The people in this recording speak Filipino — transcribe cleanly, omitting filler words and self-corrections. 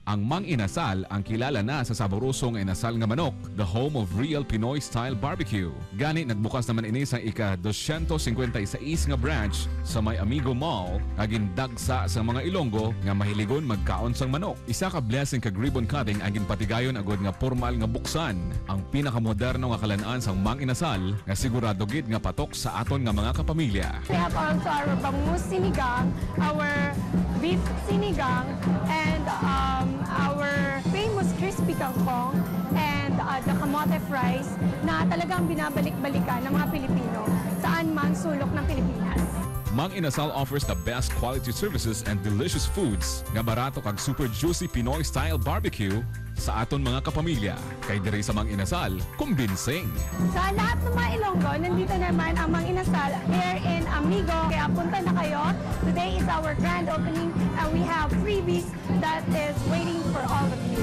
Ang Mang Inasal ang kilala na sa saborosong inasal nga manok, the home of real Pinoy-style barbecue. Gani nagbukas naman ini sa ika-256 nga branch sa May Amigo Mall, aging dagsa sa mga Ilonggo nga mahiligon magkaon sang manok. Isa ka blessing kag ribbon cutting aging patigayon agod nga formal nga buksan. Ang pinakamoderno nga kalan-an sang Mang Inasal nga sigurado gid nga patok sa aton nga mga kapamilya. We have also our bangus sinigang, our beef sinigang, and our famous crispy kangkong, and the kamote fries na talagang binabalik-balikan ng mga Pilipino saan man sulok ng Pilipinas. Mang Inasal offers the best quality services and delicious foods nga barato kag super juicy Pinoy-style barbecue sa aton mga kapamilya. Kay diri sa Mang Inasal, convincing. Sa lahat ng mga Ilonggo, nandito naman ang Mang Inasal here in Amigo. Kaya punta na kayo. Today is our grand opening and we have freebies that is waiting for all of you.